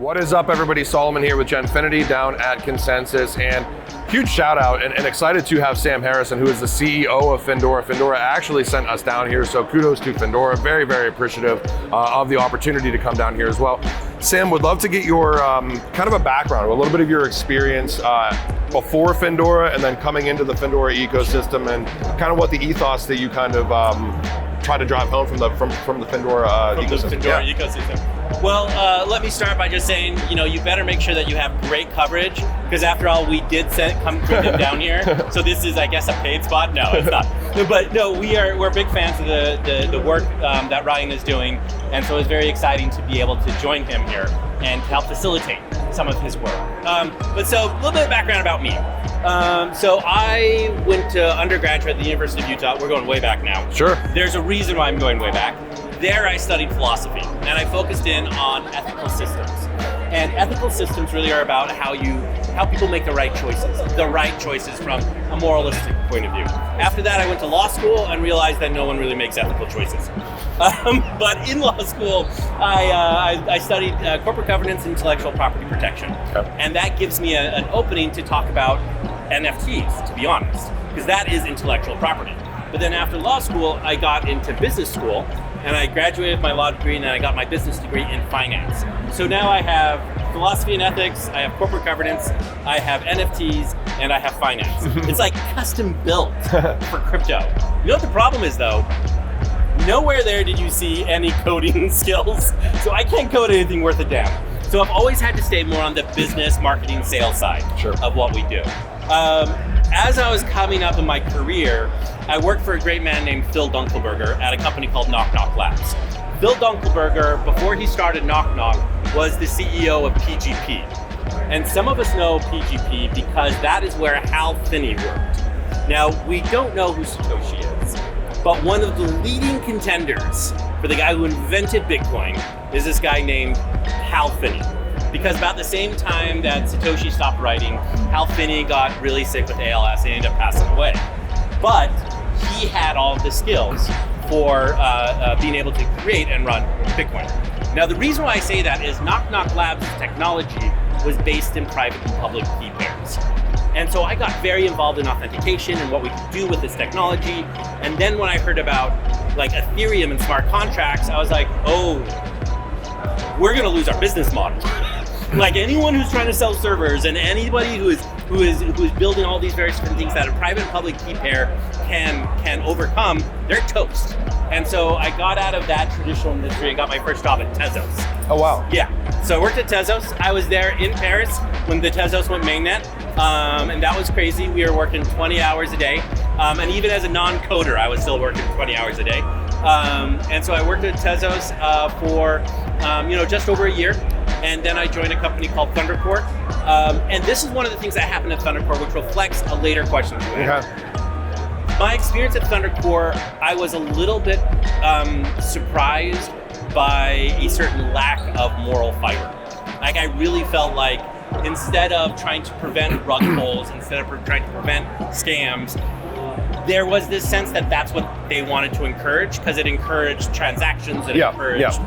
What is up, everybody? Solomon here with Genfinity down at Consensus, and huge shout out and excited to have Sam Harrison, who is the CEO of Findora. Findora actually sent us down here, so kudos to Findora. Very, very appreciative of the opportunity to come down here as well. Sam, would love to get your kind of a background, a little bit of your experience before Findora and then coming into the Findora ecosystem, and kind of what the ethos that you kind of try to drive home from the Findora ecosystem. The Findora ecosystem. Well, let me start by just saying, you better make sure that you have great coverage, because after all, we did come bring them down here. So this is, I guess, a paid spot. No, it's not. But no, we're big fans of the work that Ryan is doing, and so it's very exciting to be able to join him here and help facilitate some of his work. But so a little bit of background about me. So I went to undergraduate at the University of Utah. We're going way back now. Sure. There's a reason why I'm going way back. There I studied philosophy, and I focused in on ethical systems. And ethical systems really are about how people make the right choices from a moralistic point of view. After that, I went to law school and realized that no one really makes ethical choices. But in law school, I studied corporate governance and intellectual property protection. Okay. And that gives me an opening to talk about NFTs, to be honest, because that is intellectual property. But then after law school, I got into business school, and I graduated with my law degree, and then I got my business degree in finance. So now I have philosophy and ethics, I have corporate governance, I have NFTs, and I have finance. It's like custom built for crypto. You know what the problem is, though? Nowhere there did you see any coding skills, so I can't code anything worth a damn. So I've always had to stay more on the business, marketing, sales side of what we do. As I was coming up in my career, I worked for a great man named Phil Dunkelberger at a company called Knock Knock Labs. Phil Dunkelberger, before he started Knock Knock, was the CEO of PGP. And some of us know PGP because that is where Hal Finney worked. Now, we don't know who Satoshi is, but one of the leading contenders for the guy who invented Bitcoin is this guy named Hal Finney. Because about the same time that Satoshi stopped writing, Hal Finney got really sick with ALS and ended up passing away. But he had all of the skills for being able to create and run Bitcoin. Now, the reason why I say that is Knock Knock Labs' technology was based in private and public key pairs. And so I got very involved in authentication and what we could do with this technology. And then when I heard about like Ethereum and smart contracts, I was like, oh, we're gonna lose our business model. Like anyone who's trying to sell servers and anybody who is building all these various different things that a private and public key pair can overcome, they're toast. And so I got out of that traditional industry and got my first job at Tezos. Oh wow. Yeah. So I worked at Tezos. I was there in Paris when the Tezos went mainnet. And that was crazy. We were working 20 hours a day. And even as a non-coder, I was still working 20 hours a day. And so I worked at Tezos for just over a year. And then I joined a company called Thundercore. And this is one of the things that happened at Thundercore, which reflects a later question you had. My experience at Thundercore, I was a little bit surprised by a certain lack of moral fiber. Like I really felt like instead of trying to prevent rug pulls, instead of trying to prevent scams, there was this sense that that's what they wanted to encourage, because it encouraged transactions, it encouraged...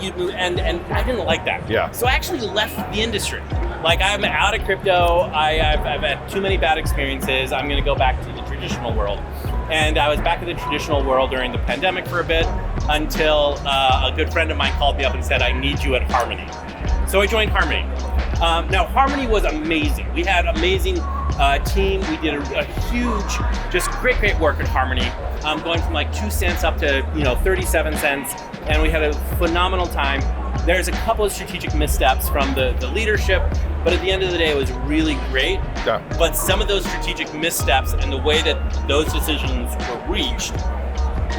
And I didn't like that. Yeah. So I actually left the industry. Like I'm out of crypto. I've had too many bad experiences. I'm going to go back to the traditional world. And I was back in the traditional world during the pandemic for a bit until a good friend of mine called me up and said, I need you at Harmony. So I joined Harmony. Now Harmony was amazing. We had amazing team. We did a huge, just great work at Harmony. Going from like 2 cents up to 37 cents. And we had a phenomenal time. There's a couple of strategic missteps from the leadership, but at the end of the day, it was really great. Yeah. But some of those strategic missteps and the way that those decisions were reached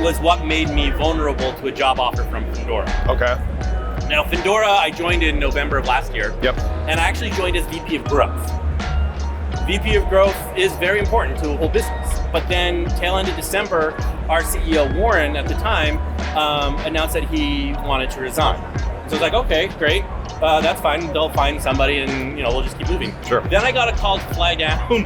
was what made me vulnerable to a job offer from Pandora. Okay. Now, Findora, I joined in November of last year. Yep. And I actually joined as VP of Growth. VP of Growth is very important to a whole business. But then tail end of December, our CEO, Warren, at the time, announced that he wanted to resign. So I was like, okay, great. That's fine. They'll find somebody and we'll just keep moving. Sure. Then I got a call to fly down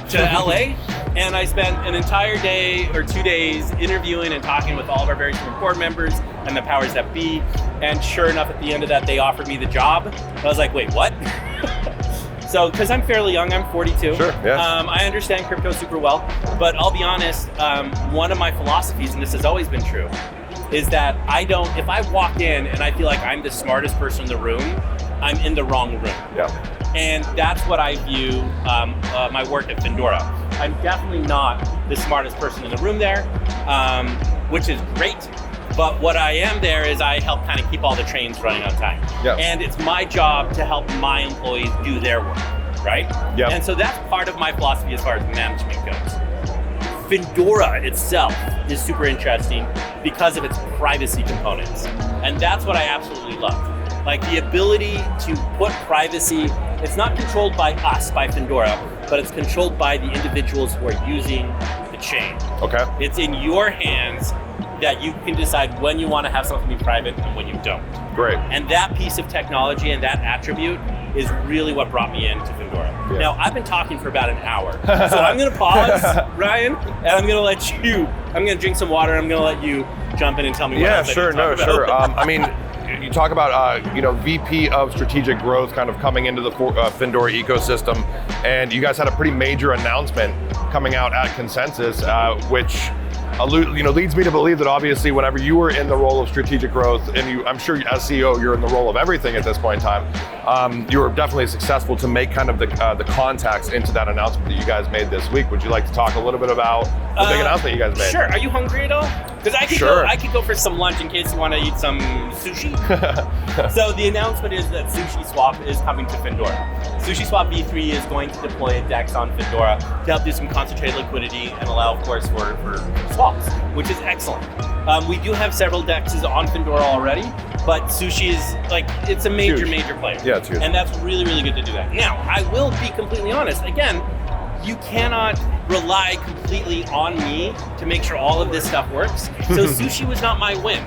to LA, and I spent an entire day or 2 days interviewing and talking with all of our various board members, and the powers that be. And sure enough, at the end of that, they offered me the job. I was like, wait, what? So, because I'm fairly young, I'm 42. Sure, yeah. I understand crypto super well, but I'll be honest, one of my philosophies, and this has always been true, is that if I walk in and I feel like I'm the smartest person in the room, I'm in the wrong room. Yeah. And that's what I view my work at Findora. I'm definitely not the smartest person in the room there, which is great. But what I am there is I help kind of keep all the trains running on time. Yep. And it's my job to help my employees do their work, right? Yep. And so that's part of my philosophy as far as management goes. Findora itself is super interesting because of its privacy components. And that's what I absolutely love. Like the ability to put privacy, it's not controlled by us, by Findora, but it's controlled by the individuals who are using the chain. Okay. It's in your hands that you can decide when you want to have something be private and when you don't. Great. And that piece of technology and that attribute is really what brought me into Findora. Yeah. Now, I've been talking for about an hour. So I'm going to pause, Ryan, and I'm going to drink some water, and I'm going to let you jump in and tell me what else I need to talk about. Sure. I mean, you talk about, VP of strategic growth kind of coming into the Findora ecosystem, and you guys had a pretty major announcement coming out at Consensus, which leads me to believe that obviously whenever you were in the role of strategic growth, and I'm sure as CEO, you're in the role of everything at this point in time, you were definitely successful to make kind of the contacts into that announcement that you guys made this week. Would you like to talk a little bit about the big announcement you guys made? Sure. Are you hungry at all? Because I could go for some lunch in case you want to eat some sushi. So the announcement is that SushiSwap is coming to Findora. SushiSwap V3 is going to deploy a DEX on Findora to help do some concentrated liquidity and allow, of course, for swaps, which is excellent. We do have several DEXs on Findora already, but Sushi is it's a major player. Yeah, it's huge. And that's really, really good to do that. Now, I will be completely honest. Again, you cannot rely completely on me to make sure all of this stuff works. So Sushi was not my win.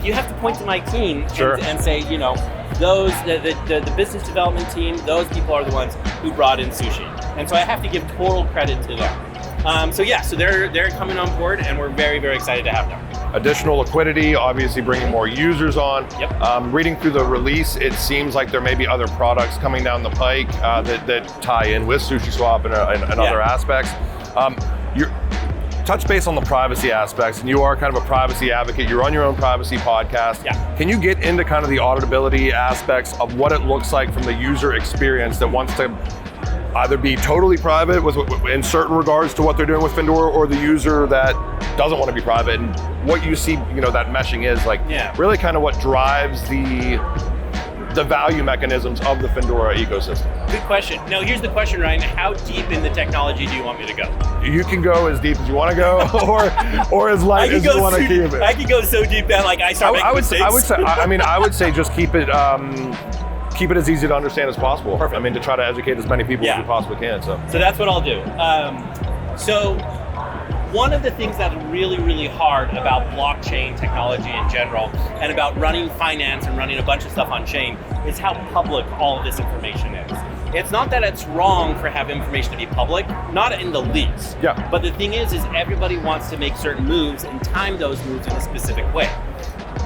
You have to point to my team and say, the business development team, those people are the ones who brought in Sushi. And so I have to give total credit to them. So they're coming on board, and we're very, very excited to have them. Additional liquidity, obviously bringing more users on. Yep. Reading through the release, it seems like there may be other products coming down the pike that tie in with SushiSwap and other aspects. You touch base on the privacy aspects, and you are kind of a privacy advocate. You're on your own privacy podcast. Yeah. Can you get into kind of the auditability aspects of what it looks like from the user experience that wants to either be totally private in certain regards to what they're doing with Findora, or the user that doesn't want to be private, and what you see, that meshing is really kind of what drives the value mechanisms of the Findora ecosystem? Good question. Now, here's the question, Ryan. How deep in the technology do you want me to go? You can go as deep as you want to go, or as light as you want to keep it. I can go so deep that I start making mistakes. I would say just keep it as easy to understand as possible. Perfect. I mean, to try to educate as many people as you possibly can. So that's what I'll do. So one of the things that's really, really hard about blockchain technology in general, and about running finance and running a bunch of stuff on chain, is how public all of this information is. It's not that it's wrong for have information to be public, not in the least. Yeah. But the thing is everybody wants to make certain moves and time those moves in a specific way.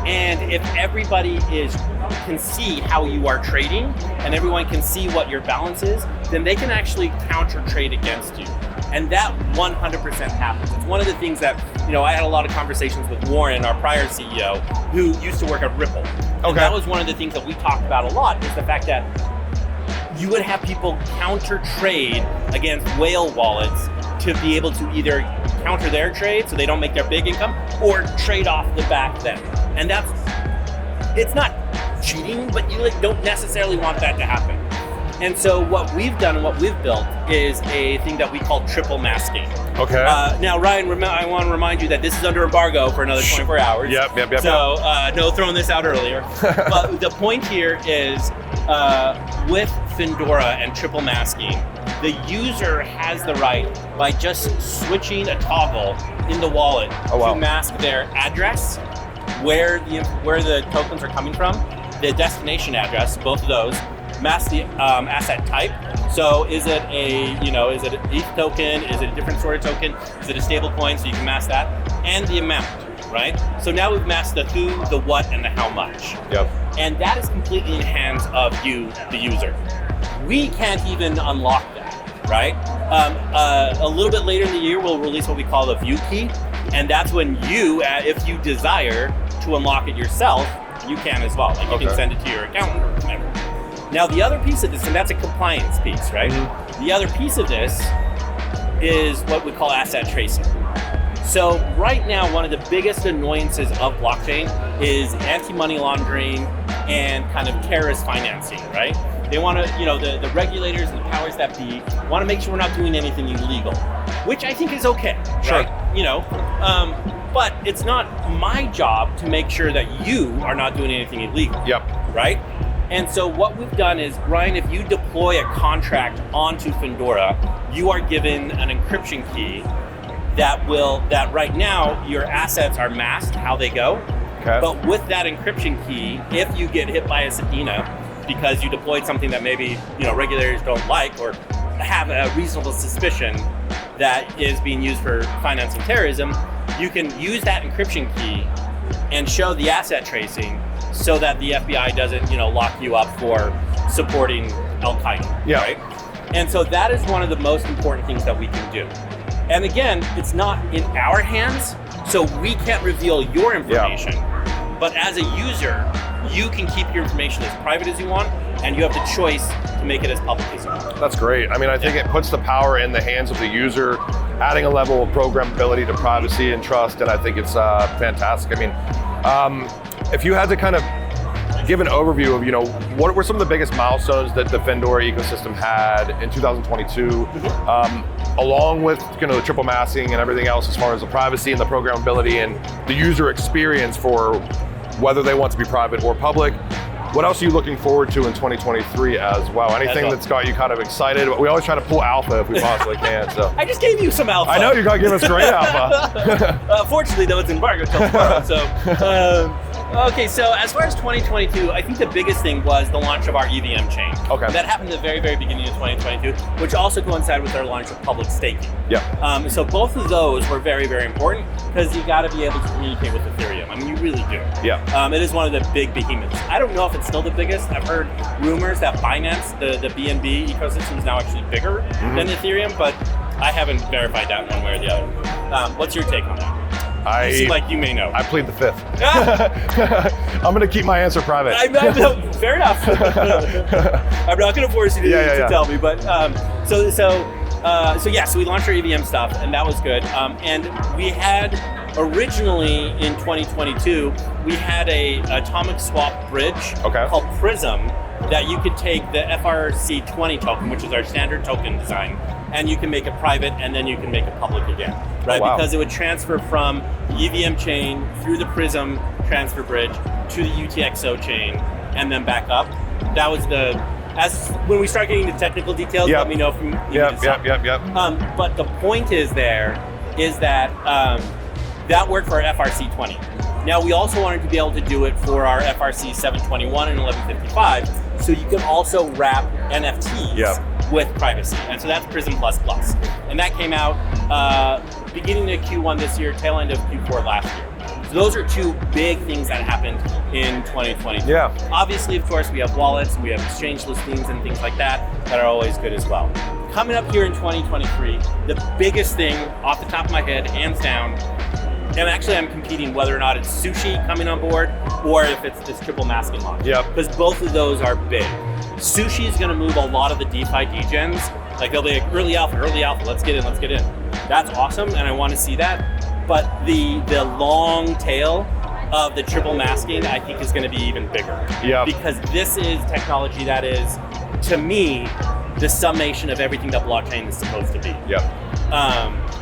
And if everybody can see how you are trading, and everyone can see what your balance is, then they can actually counter trade against you. And that 100% happens. It's one of the things that, I had a lot of conversations with Warren, our prior CEO, who used to work at Ripple. And that was one of the things that we talked about a lot, is the fact that you would have people counter trade against whale wallets to be able to either counter their trade so they don't make their big income, or trade off the back then. And it's not cheating, but you don't necessarily want that to happen. And so what we've done and what we've built is a thing that we call triple masking. Okay. Now, Ryan, I want to remind you that this is under embargo for another 24 hours. Yep. So no throwing this out earlier. But the point here is with Findora and triple masking, the user has the right, by just switching a toggle in the wallet, to mask their address, where the tokens are coming from, the destination address, both of those, mask the asset type. So is it is it an ETH token? Is it a different sort of token? Is it a stable coin? So you can mask that, and the amount. right? So now we've masked the who, the what, and the how much. Yep. And that is completely in the hands of you, the user. We can't even unlock that, right? A little bit later in the year, we'll release what we call the view key. And that's when you, if you desire to unlock it yourself, you can as well. Like you can send it to your accountant or whatever. Now the other piece of this, and that's a compliance piece, right? Mm-hmm. The other piece of this is what we call asset tracing. So right now, one of the biggest annoyances of blockchain is anti-money laundering and kind of terrorist financing, right? They want to, the regulators and the powers that be want to make sure we're not doing anything illegal, which I think is okay, sure. Right? But it's not my job to make sure that you are not doing anything illegal. Yep. Right? And so what we've done is, Brian, if you deploy a contract onto Findora, you are given an encryption key that right now your assets are masked how they go. Okay. But with that encryption key, if you get hit by a subpoena because you deployed something that maybe regulators don't like or have a reasonable suspicion that is being used for financing terrorism, you can use that encryption key and show the asset tracing so that the FBI doesn't, lock you up for supporting Al-Qaeda, yeah. Right? And so that is one of the most important things that we can do. And again, it's not in our hands, so we can't reveal your information. Yeah. But as a user, you can keep your information as private as you want, and you have the choice to make it as public as you want. That's great. I mean, I think it puts the power in the hands of the user, adding a level of programmability to privacy and trust, and I think it's fantastic. I mean, if you had to kind of give an overview of, what were some of the biggest milestones that the Findora ecosystem had in 2022, along with the triple masking and everything else as far as the privacy and the programmability and the user experience for whether they want to be private or public. What else are you looking forward to in 2023 as well? Anything that's got you kind of excited? We always try to pull alpha if we possibly can. So I just gave you some alpha. I know you're going to give us great alpha. Fortunately, though, it's embargoed till tomorrow. So, okay, so as far as 2022, I think the biggest thing was the launch of our EVM chain. Okay. That happened at the very, very beginning of 2022, which also coincided with our launch of public staking. Yeah. So both of those were very, very important because you got to be able to communicate with Ethereum. I mean, you really do. Yeah. It is one of the big behemoths. I don't know if it's still the biggest. I've heard rumors that Binance, the BNB ecosystem, is now actually bigger than Ethereum, but I haven't verified that one way or the other. What's your take on that? You seem like you may know. I plead the fifth. I'm going to keep my answer private. Fair enough. I'm not going to force you to tell me, but so we launched our EVM stuff, and that was good. And we had originally in 2022, we had a atomic swap bridge called Prism that you could take the FRC20 token, which is our standard token design, and you can make it private, and then you can make it public again, right? Oh, wow. Because it would transfer from the EVM chain through the Prism transfer bridge to the UTXO chain, and then back up. That was when we start getting the technical details, let me know if you need Yep. But the point is that that worked for our FRC20. Now, we also wanted to be able to do it for our FRC 721 and 1155, so you can also wrap NFTs with privacy. And so that's Prism++. And that came out beginning of Q1 this year, tail end of Q4 last year. So those are two big things that happened in 2020. Yeah. Obviously, of course, we have wallets, we have exchange listings and things like that are always good as well. Coming up here in 2023, the biggest thing off the top of my head, hands down, and actually I'm competing whether or not it's Sushi coming on board or if it's this triple masking launch. Because both of those are big. Sushi is going to move a lot of the DeFi degens. Like they'll be like, early alpha, let's get in. That's awesome, and I want to see that. But the long tail of the triple masking, I think, is going to be even bigger. Because this is technology that is, to me, the summation of everything that blockchain is supposed to be.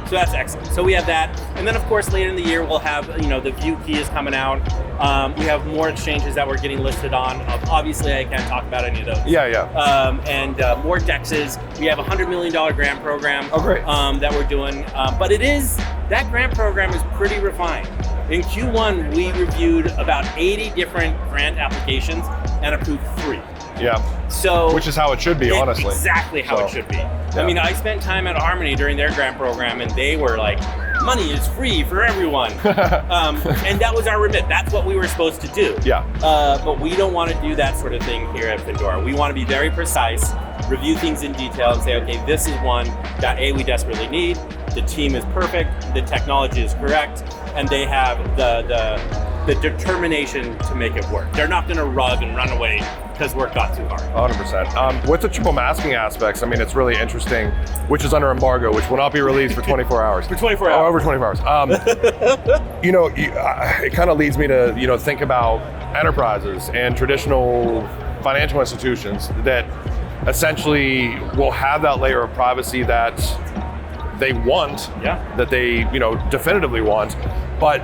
So that's excellent. So we have that. And then, of course, later in the year, we'll have, the view key is coming out. We have more exchanges that we're getting listed on. Obviously, I can't talk about any of those. And more DEXs. We have a $100 million grant program that we're doing. But that grant program is pretty refined. In Q1, we reviewed about 80 different grant applications and approved 3. So, which is how it should be, honestly. Exactly how it should be. I mean, I spent time at Harmony during their grant program, and they were like, money is free for everyone. And that was our remit. That's what we were supposed to do. Yeah. But we don't want to do that sort of thing here at Findora. We want to be very precise, review things in detail, and say, okay, this is one that we desperately need. The team is perfect, the technology is correct, and they have the determination to make it work. They're not going to rug and run away because work got too hard. 100%. With the triple masking aspects, I mean, it's really interesting, which is under embargo, which will not be released for 24 hours. For 24 hours. Over 24 hours. It kind of leads me to, think about enterprises and traditional financial institutions that essentially will have that layer of privacy that they want, that they, definitively want, but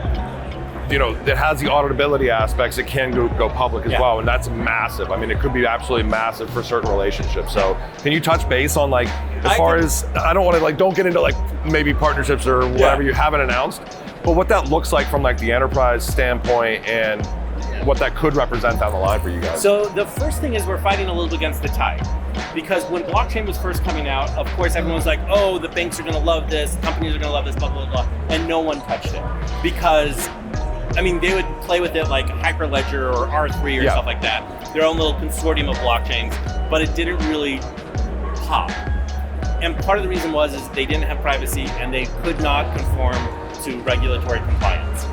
it has the auditability aspects. It can go public as well, and that's massive. I mean, it could be absolutely massive for certain relationships. So, can you touch base on I don't want to don't get into maybe partnerships or whatever you haven't announced, but what that looks like from the enterprise standpoint and what that could represent down the line for you guys. So the first thing is we're fighting a little bit against the tide. Because when blockchain was first coming out, of course everyone was like, oh, the banks are going to love this, companies are going to love this, blah, blah, blah, and no one touched it. Because, they would play with it like Hyperledger or R3 or stuff like that, their own little consortium of blockchains, but it didn't really pop. And part of the reason was they didn't have privacy and they could not conform to regulatory compliance.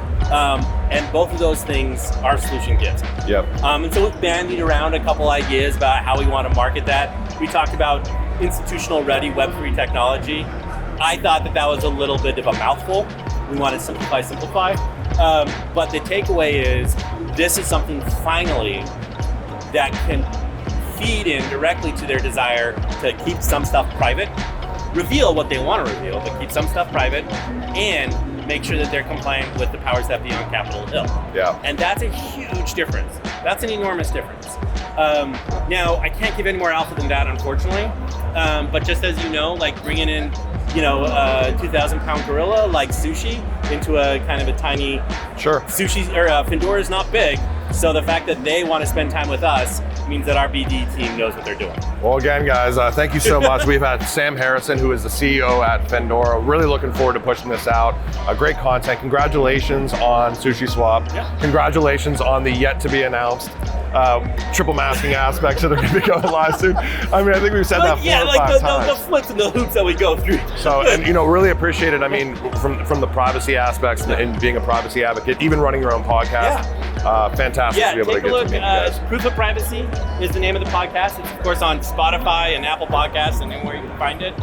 And both of those things our solution gives. Yep. And so we've bandied around a couple ideas about how we want to market that. We talked about institutional ready Web3 technology. I thought that was a little bit of a mouthful. We want to simplify. But the takeaway is this is something finally that can feed in directly to their desire to keep some stuff private, reveal what they want to reveal, but keep some stuff private, and make sure that they're compliant with the powers that be on Capitol Hill. Yeah. And that's a huge difference. That's an enormous difference. Now, I can't give any more alpha than that, unfortunately. But just as you know, bringing in, a 2,000-pound gorilla like Sushi into a kind of a tiny Sushi, or Findora is not big. So the fact that they want to spend time with us means that our BD team knows what they're doing. Well, again, guys, thank you so much. We've had Sam Harrison, who is the CEO at Findora. Really looking forward to pushing this out. Great content. Congratulations on SushiSwap. Yeah. Congratulations on the yet to be announced triple masking aspects that are going to be going live soon. I think we've said that 4 or 5 times. The flips and the hoops that we go through. So, and really appreciate it. From the privacy aspects and being a privacy advocate, even running your own podcast. Fantastic to be able to get to meet you guys. Proof of Privacy is the name of the podcast. It's of course on Spotify and Apple Podcasts and anywhere you can find it.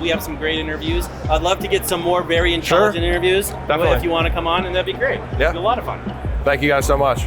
We have some great interviews. I'd love to get some more very intelligent interviews. Definitely. If you want to come on, and that'd be great. Yeah. It'd be a lot of fun. Thank you guys so much.